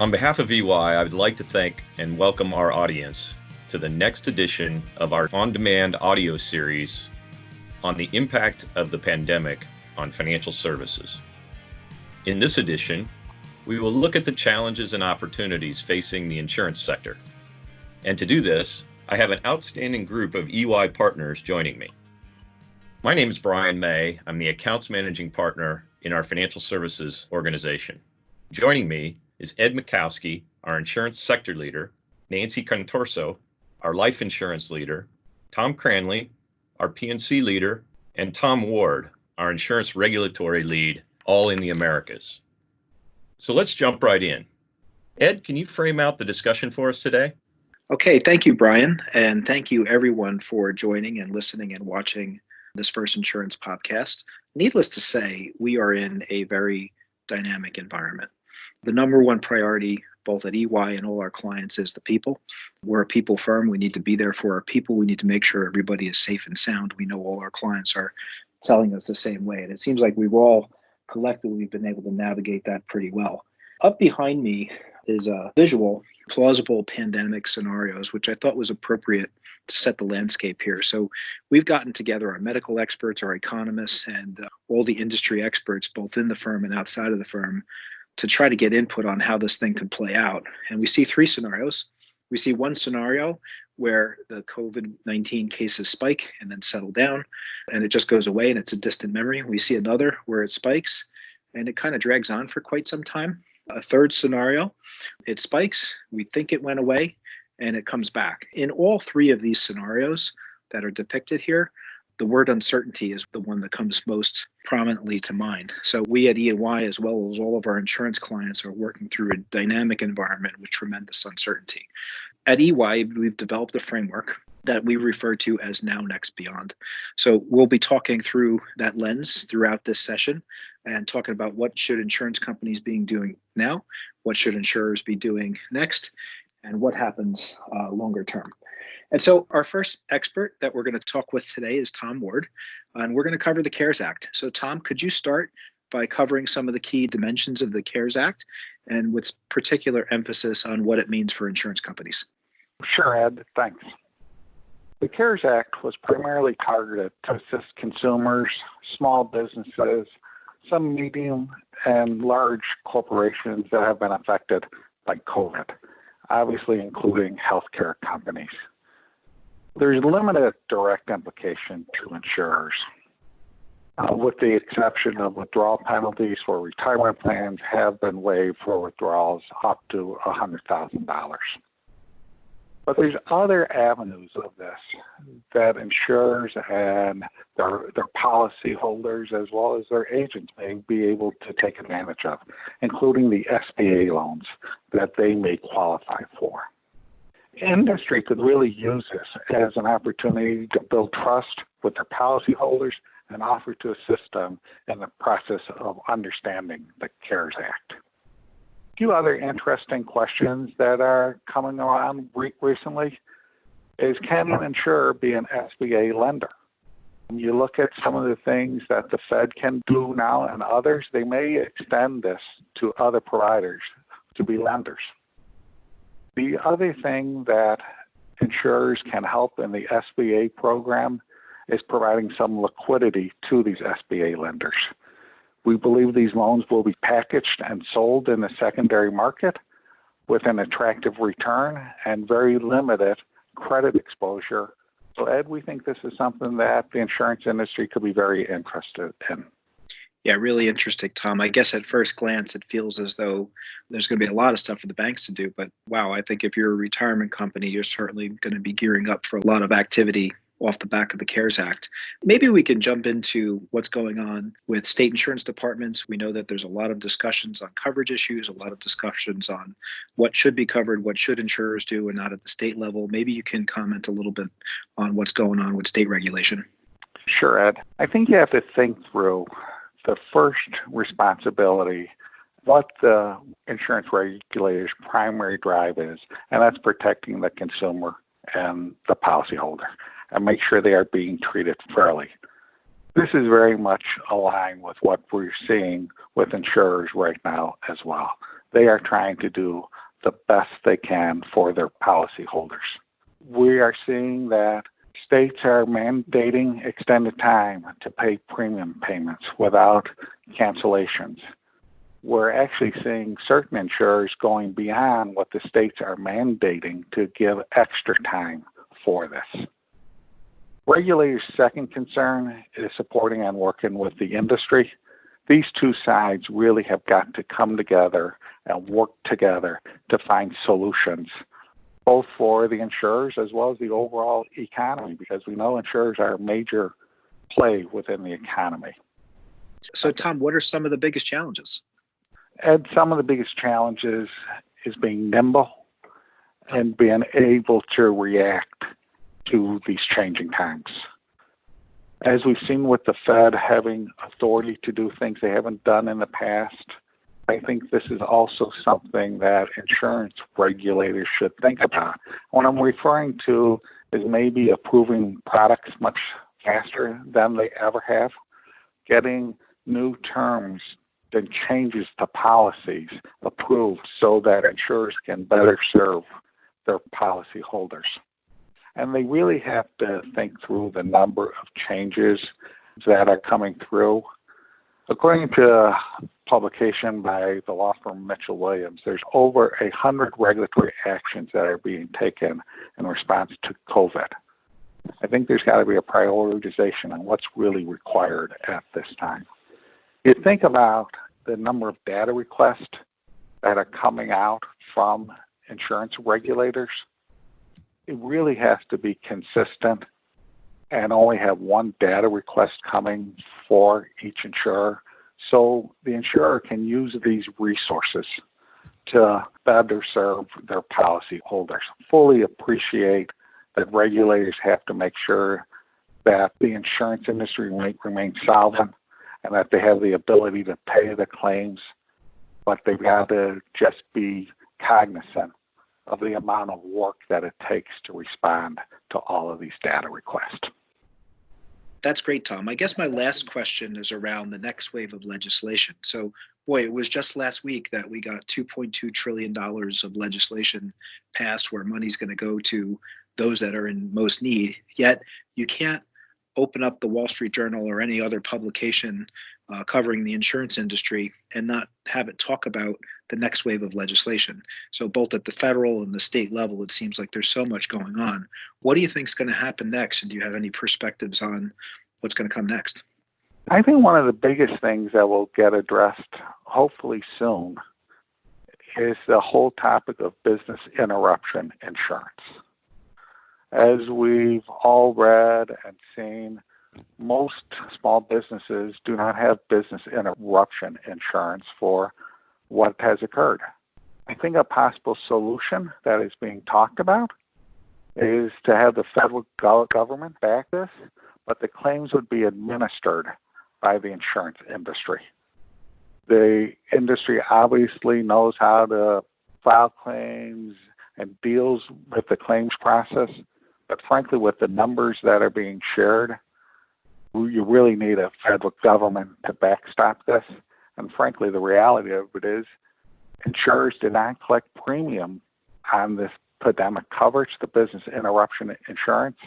On behalf of EY, I would like to thank and welcome our audience to the next edition of our on-demand audio series on the impact of the pandemic on financial services. In this edition, we will look at the challenges and opportunities facing the insurance sector. And to do this, I have an outstanding group of EY partners joining me. My name is Brian May. I'm the Accounts Managing Partner in our Financial Services organization. Joining me is Ed Mikowski, our Insurance Sector Leader, Nancy Contorso, our Life Insurance Leader, Tom Cranley, our P&C Leader, and Tom Ward, our Insurance Regulatory Lead, all in the Americas. So let's jump right in. Ed, can you frame out the discussion for us today? Okay, thank you, Brian, and thank you everyone for joining and listening and watching this first insurance podcast. Needless to say, we are in a very dynamic environment. The number one priority, both at EY and all our clients, is the people. We're a people firm. We need to be there for our people. We need to make sure everybody is safe and sound. We know all our clients are telling us the same way. And it seems like we've all collectively been able to navigate that pretty well. Up behind me is a visual, plausible pandemic scenarios, which I thought was appropriate to set the landscape here. So we've gotten together our medical experts, our economists, and all the industry experts, both in the firm and outside of the firm, to try to get input on how this thing could play out. And we see three scenarios. We see one scenario where the COVID-19 cases spike and then settle down, and it just goes away and it's a distant memory. We see another where it spikes and it kind of drags on for quite some time. A third scenario, it spikes, we think it went away, and it comes back. In all three of these scenarios that are depicted here, the word uncertainty is the one that comes most prominently to mind. So we at EY, as well as all of our insurance clients, are working through a dynamic environment with tremendous uncertainty. At EY, we've developed a framework that we refer to as Now, Next, Beyond. So we'll be talking through that lens throughout this session and talking about what should insurance companies be doing now, what should insurers be doing next, and what happens longer term. And so our first expert that we're going to talk with today is Tom Ward, and we're going to cover the CARES Act. So Tom, could you start by covering some of the key dimensions of the CARES Act and with particular emphasis on what it means for insurance companies? Sure, Ed. Thanks. The CARES Act was primarily targeted to assist consumers, small businesses, some medium and large corporations that have been affected by COVID, obviously including healthcare companies. There's limited direct implication to insurers, with the exception of withdrawal penalties for retirement plans have been waived for withdrawals up to $100,000. But there's other avenues of this that insurers and their policyholders, as well as their agents, may be able to take advantage of, including the SBA loans that they may qualify for. Industry could really use this as an opportunity to build trust with their policyholders and offer to assist them in the process of understanding the CARES Act. A few other interesting questions that are coming around recently is, can an insurer be an SBA lender? When you look at some of the things that the Fed can do now and others, they may extend this to other providers to be lenders. The other thing that insurers can help in the SBA program is providing some liquidity to these SBA lenders. We believe these loans will be packaged and sold in the secondary market with an attractive return and very limited credit exposure. So, Ed, we think this is something that the insurance industry could be very interested in. Yeah, really interesting, Tom. I guess at first glance, it feels as though there's going to be a lot of stuff for the banks to do. But wow, I think if you're a retirement company, you're certainly going to be gearing up for a lot of activity off the back of the CARES Act. Maybe we can jump into what's going on with state insurance departments. We know that there's a lot of discussions on coverage issues, a lot of discussions on what should be covered, what should insurers do and not at the state level. Maybe you can comment a little bit on what's going on with state regulation. Sure, Ed. I think you have to think through the first responsibility, what the insurance regulators' primary drive is, and that's protecting the consumer and the policyholder and make sure they are being treated fairly. This is very much aligned with what we're seeing with insurers right now as well. they are trying to do the best they can for their policyholders. We are seeing that states are mandating extended time to pay premium payments without cancellations. We're actually seeing certain insurers going beyond what the states are mandating to give extra time for this. Regulators' second concern is supporting and working with the industry. These two sides really have got to come together and work together to find solutions, both for the insurers as well as the overall economy, because we know insurers are a major play within the economy. So, Tom, what are some of the biggest challenges? And some of the biggest challenges is being nimble and being able to react to these changing times. As we've seen with the Fed having authority to do things they haven't done in the past, I think this is also something that insurance regulators should think about. What I'm referring to is maybe approving products much faster than they ever have, getting new terms and changes to policies approved so that insurers can better serve their policyholders. And they really have to think through the number of changes that are coming through. According to a publication by the law firm Mitchell Williams, there's over 100 regulatory actions that are being taken in response to COVID. I think there's got to be a prioritization on what's really required at this time. You think about the number of data requests that are coming out from insurance regulators. It really has to be consistent and only have one data request coming for each insurer, so the insurer can use these resources to better serve their policyholders. Fully appreciate that regulators have to make sure that the insurance industry remains solvent and that they have the ability to pay the claims, but they've got to just be cognizant of the amount of work that it takes to respond to all of these data requests. That's great, Tom. I guess my last question is around the next wave of legislation. So, boy, it was just last week that we got $2.2 trillion of legislation passed where money's going to go to those that are in most need. Yet you can't open up the Wall Street Journal or any other publication covering the insurance industry and not have it talk about the next wave of legislation. So both at the federal and the state level, it seems like there's so much going on. What do you think is going to happen next? And do you have any perspectives on what's going to come next? I think one of the biggest things that will get addressed hopefully soon is the whole topic of business interruption insurance. As we've all read and seen, most small businesses do not have business interruption insurance for what has occurred. I think a possible solution that is being talked about is to have the federal government back this, but the claims would be administered by the insurance industry. The industry obviously knows how to file claims and deals with the claims process, but frankly, with the numbers that are being shared, you really need a federal government to backstop this. And frankly, the reality of it is insurers did not collect premium on this pandemic coverage, the business interruption insurance,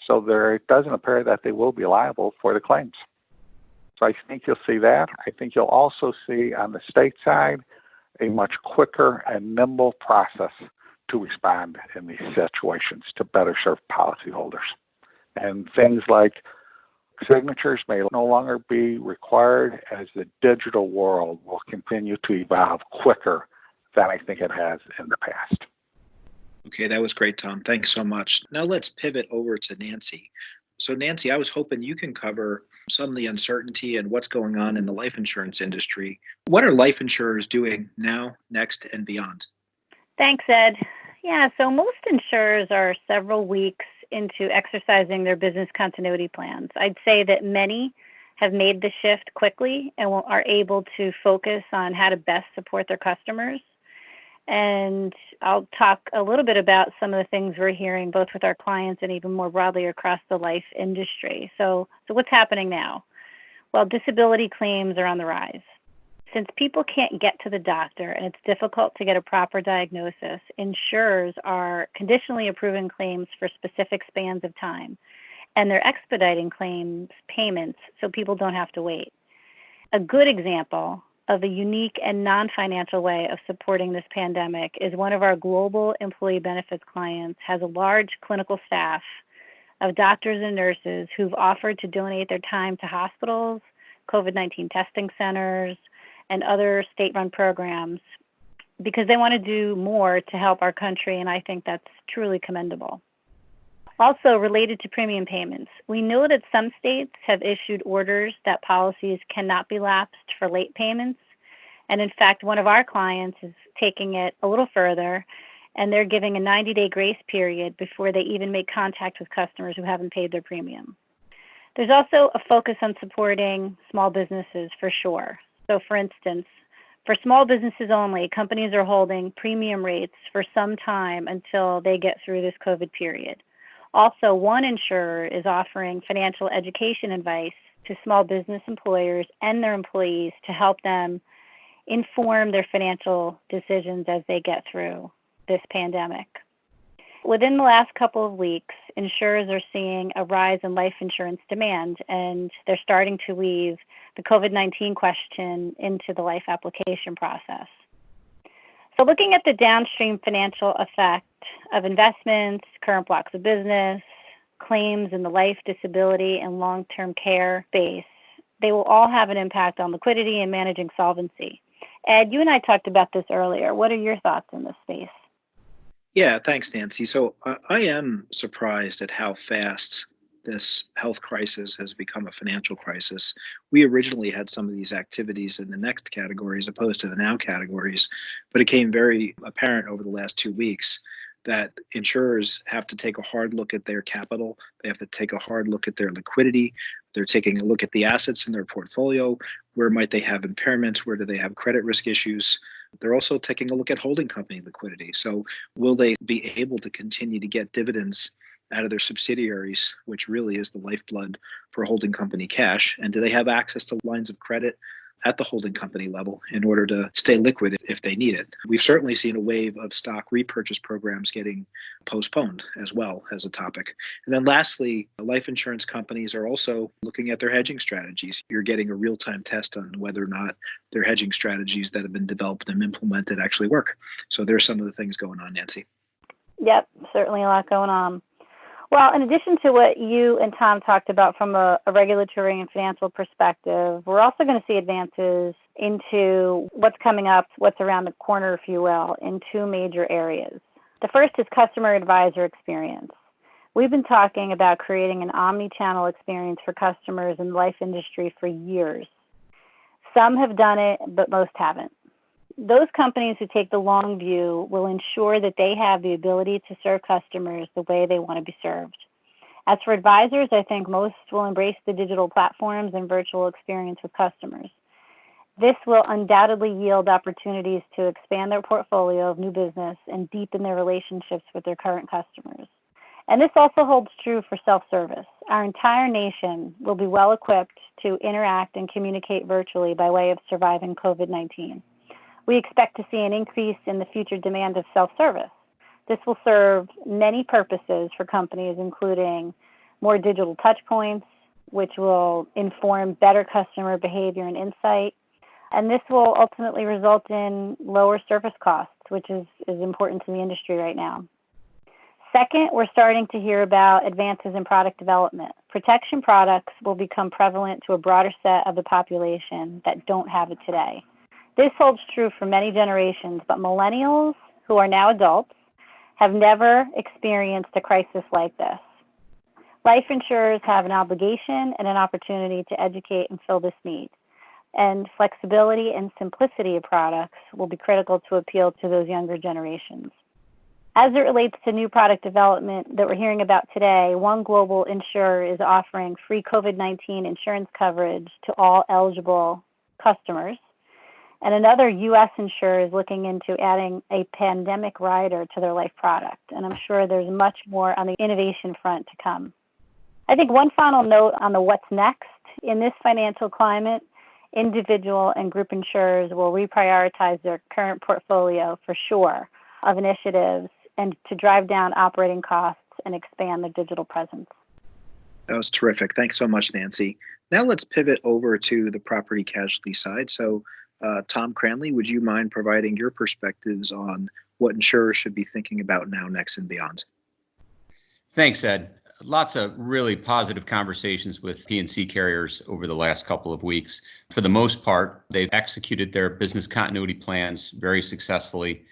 so it doesn't appear that they will be liable for the claims. So I think you'll see that. I think you'll also see on the state side a much quicker and nimble process to respond in these situations to better serve policyholders. And things like signatures may no longer be required as the digital world will continue to evolve quicker than I think it has in the past. Okay, that was great, Tom. Thanks so much. Now let's pivot over to Nancy. So Nancy, I was hoping you can cover some of the uncertainty and what's going on in the life insurance industry. What are life insurers doing now, next, and beyond? Thanks, Ed. Yeah, so most insurers are several weeks into exercising their business continuity plans. I'd say that many have made the shift quickly and are able to focus on how to best support their customers. And I'll talk a little bit about some of the things we're hearing both with our clients and even more broadly across the life industry. So what's happening now? Well, disability claims are on the rise. Since people can't get to the doctor and it's difficult to get a proper diagnosis, insurers are conditionally approving claims for specific spans of time, and they're expediting claims payments so people don't have to wait. A good example of a unique and non-financial way of supporting this pandemic is one of our global employee benefits clients has a large clinical staff of doctors and nurses who've offered to donate their time to hospitals, COVID-19 testing centers, and other state-run programs because they want to do more to help our country, and I think that's truly commendable. Also, related to premium payments, we know that some states have issued orders that policies cannot be lapsed for late payments, and in fact, one of our clients is taking it a little further, and they're giving a 90-day grace period before they even make contact with customers who haven't paid their premium. There's also a focus on supporting small businesses for sure. So for instance, for small businesses only, companies are holding premium rates for some time until they get through this COVID period. Also, one insurer is offering financial education advice to small business employers and their employees to help them inform their financial decisions as they get through this pandemic. Within the last couple of weeks, insurers are seeing a rise in life insurance demand, and they're starting to weave the COVID-19 question into the life application process. So looking at the downstream financial effect of investments, current blocks of business, claims in the life, disability, and long-term care space, they will all have an impact on liquidity and managing solvency. Ed, you and I talked about this earlier. What are your thoughts in this space? Yeah, thanks, Nancy. So I am surprised at how fast this health crisis has become a financial crisis. We originally had some of these activities in the next category as opposed to the now categories, but it became very apparent over the last 2 weeks that insurers have to take a hard look at their capital. They have to take a hard look at their liquidity. They're taking a look at the assets in their portfolio. Where might they have impairments? Where do they have credit risk issues? They're also taking a look at holding company liquidity. So will they be able to continue to get dividends out of their subsidiaries, which really is the lifeblood for holding company cash? And do they have access to lines of credit at the holding company level in order to stay liquid if they need it? We've certainly seen a wave of stock repurchase programs getting postponed as well as a topic. And then lastly, life insurance companies are also looking at their hedging strategies. You're getting a real-time test on whether or not their hedging strategies that have been developed and implemented actually work. So there's some of the things going on, Nancy. Yep, certainly a lot going on. Well, in addition to what you and Tom talked about from a regulatory and financial perspective, we're also going to see advances into what's coming up, what's around the corner, if you will, in two major areas. The first is customer advisor experience. We've been talking about creating an omni-channel experience for customers in the life industry for years. Some have done it, but most haven't. Those companies who take the long view will ensure that they have the ability to serve customers the way they want to be served. As for advisors, I think most will embrace the digital platforms and virtual experience with customers. This will undoubtedly yield opportunities to expand their portfolio of new business and deepen their relationships with their current customers. And this also holds true for self-service. Our entire nation will be well equipped to interact and communicate virtually by way of surviving COVID-19. We expect to see an increase in the future demand of self-service. This will serve many purposes for companies, including more digital touch points, which will inform better customer behavior and insight. And this will ultimately result in lower service costs, which is important to the industry right now. Second, we're starting to hear about advances in product development. Protection products will become prevalent to a broader set of the population that don't have it today. This holds true for many generations, but millennials, who are now adults, have never experienced a crisis like this. Life insurers have an obligation and an opportunity to educate and fill this need. And flexibility and simplicity of products will be critical to appeal to those younger generations. As it relates to new product development that we're hearing about today, one global insurer is offering free COVID-19 insurance coverage to all eligible customers. And another U.S. insurer is looking into adding a pandemic rider to their life product. And I'm sure there's much more on the innovation front to come. I think one final note on the what's next in this financial climate individual and group insurers will reprioritize their current portfolio for sure of initiatives and to drive down operating costs and expand their digital presence. That was terrific. Thanks so much, Nancy. Now let's pivot over to the property casualty side. So, Tom Cranley, would you mind providing your perspectives on what insurers should be thinking about now, next, and beyond? Thanks, Ed. Lots of really positive conversations with P&C carriers over the last couple of weeks. For the most part, they've executed their business continuity plans very successfully.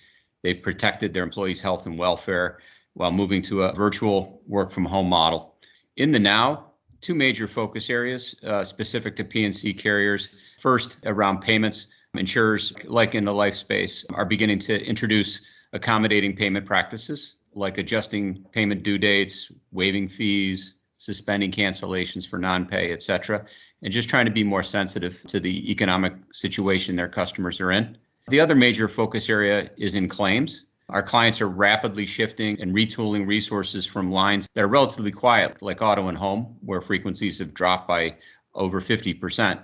They've protected their employees' health and welfare while moving to a virtual work from home model. In the now, two major focus areas specific to P&C carriers. First, around payments. Insurers, like in the life space, are beginning to introduce accommodating payment practices, like adjusting payment due dates, waiving fees, suspending cancellations for non-pay, et cetera, and just trying to be more sensitive to the economic situation their customers are in. The other major focus area is in claims. Our clients are rapidly shifting and retooling resources from lines that are relatively quiet, like auto and home, where frequencies have dropped by over 50%,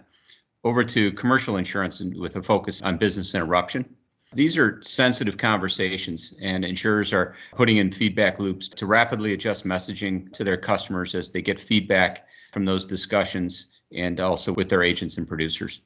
over to commercial insurance with a focus on business interruption. These are sensitive conversations, and insurers are putting in feedback loops to rapidly adjust messaging to their customers as they get feedback from those discussions and also with their agents and producers.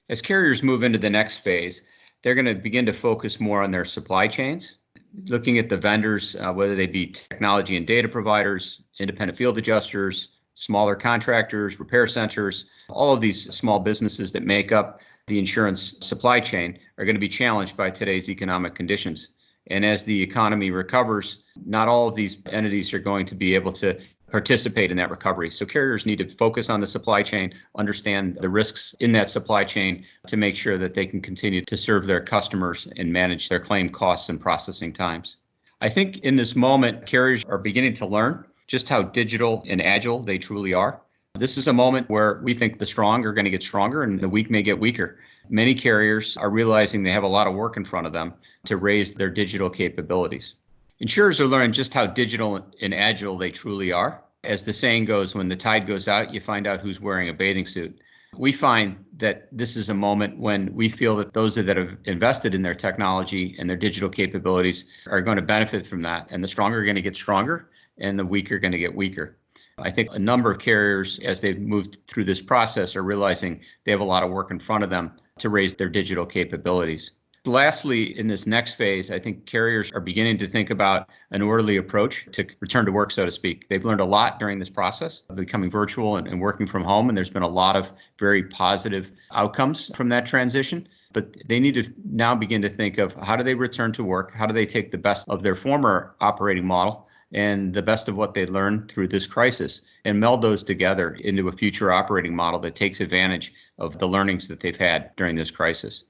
As carriers move into the next phase, they're going to begin to focus more on their supply chains, looking at the vendors, whether they be technology and data providers, independent field adjusters, smaller contractors, repair centers. All of these small businesses that make up the insurance supply chain are going to be challenged by today's economic conditions. And as the economy recovers, not all of these entities are going to be able to participate in that recovery. So carriers need to focus on the supply chain, understand the risks in that supply chain to make sure that they can continue to serve their customers and manage their claim costs and processing times. I think in this moment, carriers are beginning to learn just how digital and agile they truly are. This is a moment where we think the strong are going to get stronger and the weak may get weaker. Many carriers are realizing they have a lot of work in front of them to raise their digital capabilities. Insurers are learning just how digital and agile they truly are. As the saying goes, when the tide goes out, you find out who's wearing a bathing suit. We find that this is a moment when we feel that those that have invested in their technology and their digital capabilities are going to benefit from that. And the stronger are going to get stronger and the weaker are going to get weaker. I think a number of carriers, as they've moved through this process, are realizing they have a lot of work in front of them to raise their digital capabilities. Lastly, in this next phase, I think carriers are beginning to think about an orderly approach to return to work, so to speak. They've learned a lot during this process of becoming virtual and working from home, and there's been a lot of very positive outcomes from that transition. But they need to now begin to think of how do they return to work? How do they take the best of their former operating model and the best of what they learned through this crisis and meld those together into a future operating model that takes advantage of the learnings that they've had during this crisis?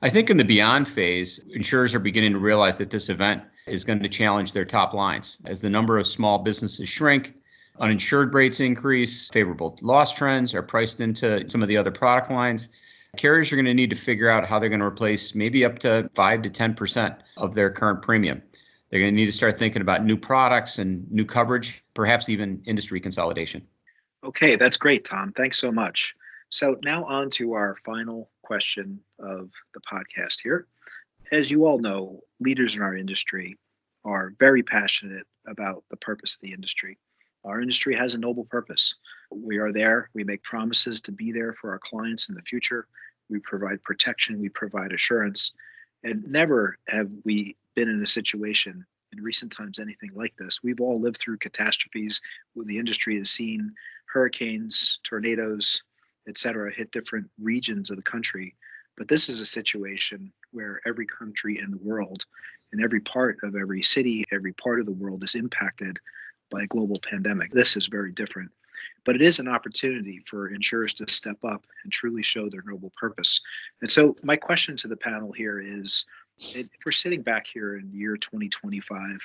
I think in the beyond phase, insurers are beginning to realize that this event is going to challenge their top lines. As the number of small businesses shrink, uninsured rates increase, favorable loss trends are priced into some of the other product lines. Carriers are going to need to figure out how they're going to replace maybe up to 5 to 10% of their current premium. They're going to need to start thinking about new products and new coverage, perhaps even industry consolidation. Okay, that's great, Tom. Thanks so much. So now on to our final question of the podcast here. As you all know, leaders in our industry are very passionate about the purpose of the industry. Our industry has a noble purpose. We are there. We make promises to be there for our clients in the future. We provide protection. We provide assurance. And never have we been in a situation in recent times anything like this. We've all lived through catastrophes where the industry has seen hurricanes, tornadoes, etc., hit different regions of the country. But this is a situation where every country in the world and every part of every city, every part of the world is impacted by a global pandemic. This is very different. But it is an opportunity for insurers to step up and truly show their noble purpose. And so my question to the panel here is, if we're sitting back here in the year 2025,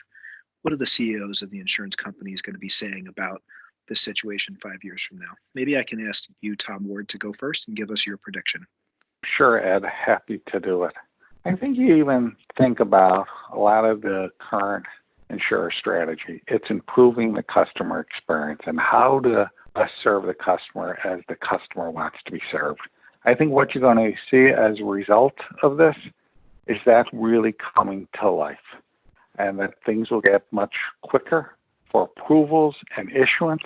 what are the CEOs of the insurance companies going to be saying about this situation 5 years from now? Maybe I can ask you, Tom Ward, to go first and give us your prediction. Sure, Ed. Happy to do it. I think you even think about a lot of the current insurer strategy. It's improving the customer experience and how to best serve the customer as the customer wants to be served. I think what you're going to see as a result of this is that really coming to life, and that things will get much quicker for approvals and issuance.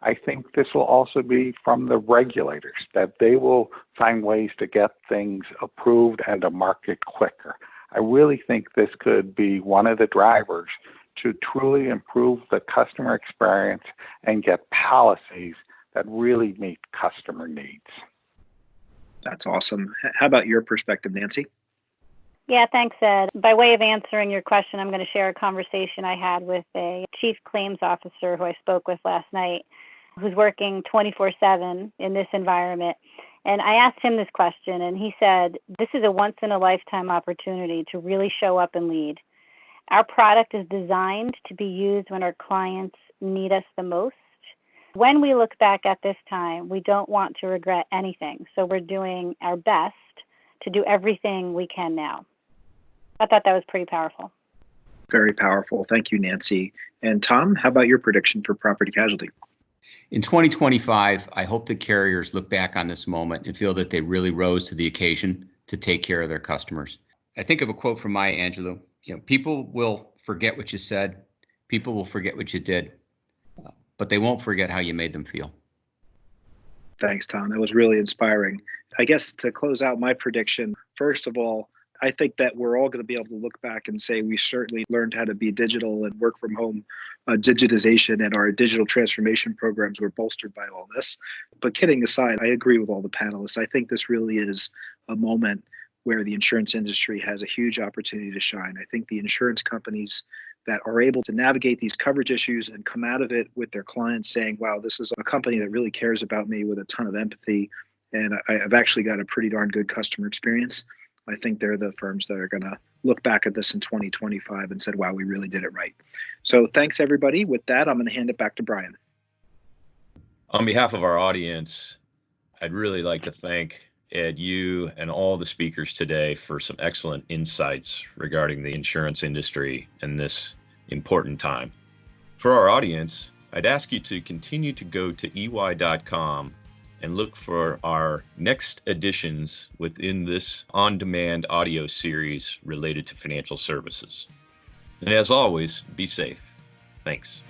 I think this will also be from the regulators, that they will find ways to get things approved and to market quicker. I really think this could be one of the drivers to truly improve the customer experience and get policies that really meet customer needs. That's awesome. How about your perspective, Nancy? Yeah, thanks, Ed. By way of answering your question, I'm going to share a conversation I had with a chief claims officer who I spoke with last night, who's working 24/7 in this environment. And I asked him this question, and he said, this is a once-in-a-lifetime opportunity to really show up and lead. Our product is designed to be used when our clients need us the most. When we look back at this time, we don't want to regret anything. So we're doing our best to do everything we can now. I thought that was pretty powerful. Very powerful. Thank you, Nancy. And Tom, how about your prediction for property casualty? In 2025, I hope the carriers look back on this moment and feel that they really rose to the occasion to take care of their customers. I think of a quote from Maya Angelou. People will forget what you said, people will forget what you did, but they won't forget how you made them feel. Thanks, Tom. That was really inspiring. I guess to close out my prediction, first of all, I think that we're all going to be able to look back and say we certainly learned how to be digital and work from home. Digitization and our digital transformation programs were bolstered by all this. But kidding aside, I agree with all the panelists. I think this really is a moment where the insurance industry has a huge opportunity to shine. I think the insurance companies that are able to navigate these coverage issues and come out of it with their clients saying, wow, this is a company that really cares about me with a ton of empathy, and I've actually got a pretty darn good customer experience. I think they're the firms that are going to look back at this in 2025 and said, wow, we really did it right. So thanks, everybody. With that, I'm going to hand it back to Brian. On behalf of our audience, I'd really like to thank Ed, you and all the speakers today for some excellent insights regarding the insurance industry in this important time. For our audience, I'd ask you to continue to go to ey.com and look for our next editions within this on-demand audio series related to financial services. And as always, be safe. Thanks.